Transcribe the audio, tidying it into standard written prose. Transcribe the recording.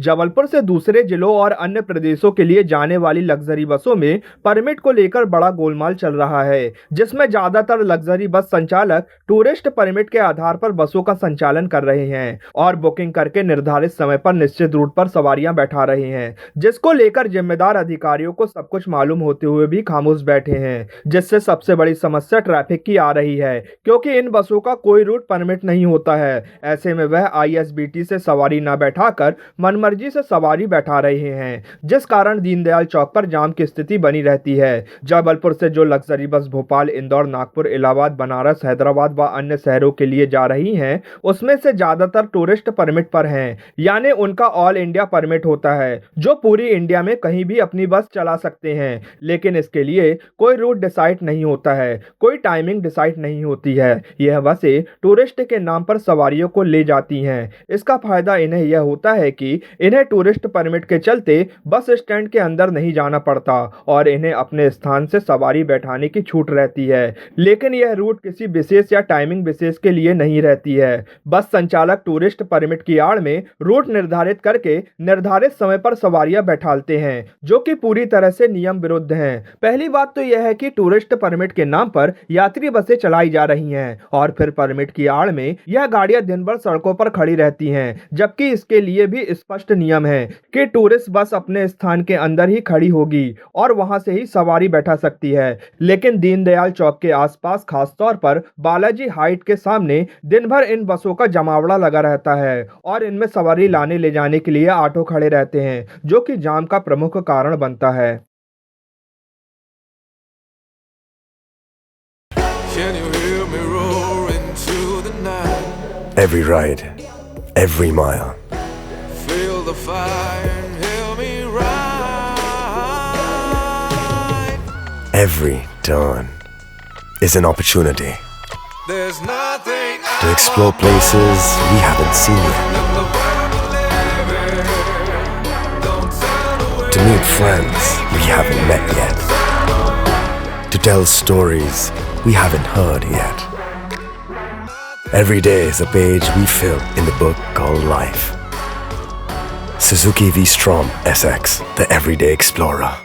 जबलपुर से दूसरे जिलों और अन्य प्रदेशों के लिए जाने वाली लग्जरी बसों में परमिट को लेकर बड़ा गोलमाल चल रहा है, जिसमें ज्यादातर लग्जरी बस संचालक टूरिस्ट परमिट के आधार पर बसों का संचालन कर रहे हैं और बुकिंग करके निर्धारित समय पर निश्चित रूट पर सवारियां बैठा रहे हैं, जिसको लेकर जिम्मेदार अधिकारियों को सब कुछ मालूम होते हुए भी खामोश बैठे हैं। जिससे सबसे बड़ी समस्या ट्रैफिक की आ रही है, क्योंकि इन बसों का कोई रूट परमिट नहीं होता है। ऐसे में वह आईएसबीटी से सवारी न बैठाकर मनमर्जी से सवारी बैठा रहे हैं, जिस कारण दीनदयाल चौक पर जाम की स्थिति बनी रहती है। जबलपुर से जो लग्जरी बस भोपाल, इंदौर, नागपुर, इलाहाबाद, बनारस, हैदराबाद व अन्य शहरों के लिए जा रही हैं, उसमें से ज्यादातर टूरिस्ट परमिट पर हैं, यानी उनका ऑल इंडिया परमिट होता है, जो पूरी इंडिया में कहीं भी अपनी बस चला सकते हैं। लेकिन इसके लिए कोई रूट डिसाइड नहीं होता है, कोई टाइमिंग डिसाइड नहीं होती है। यह बसें टूरिस्ट के नाम पर सवारियों को ले जाती हैं। इसका फायदा इन्हें यह होता है कि इन्हें टूरिस्ट परमिट के चलते बस स्टैंड के अंदर नहीं जाना पड़ता और इन्हें अपने स्थान से सवारी बैठाने की छूट रहती है। लेकिन यह रूट किसी विशेष या टाइमिंग विशेष के लिए नहीं रहती है। बस संचालक टूरिस्ट परमिट की आड़ में रूट निर्धारित करके निर्धारित समय पर सवारियां बैठालते हैं, जो कि पूरी तरह से नियम विरुद्ध हैं। पहली बात तो यह है कि टूरिस्ट परमिट के नाम पर यात्री बसें चलाई जा रही हैं और फिर परमिट की आड़ में यह गाड़ियां दिन भर सड़कों पर खड़ी रहती हैं, जबकि इसके लिए भी स्पष्ट नियम है कि टूरिस्ट बस अपने स्थान के अंदर ही खड़ी होगी और वहां से ही सवारी बैठा सकती है। लेकिन दीनदयाल चौक के आसपास, खासतौर पर बालाजी हाइट के सामने दिन भर इन बसों का जमावड़ा लगा रहता है और इनमें सवारी लाने ले जाने के लिए ऑटो खड़े रहते हैं, जो कि जाम का प्रमुख कारण बनता है। Can you hear me roar into the night? Every ride, every mile, Feel the fire and hear me ride. every turn is an opportunity There's nothing to explore places we haven't seen yet, to meet friends we haven't met yet, to tell stories we haven't heard yet. Every day is a page we fill in the book called life. Suzuki V-Strom SX, the Everyday Explorer.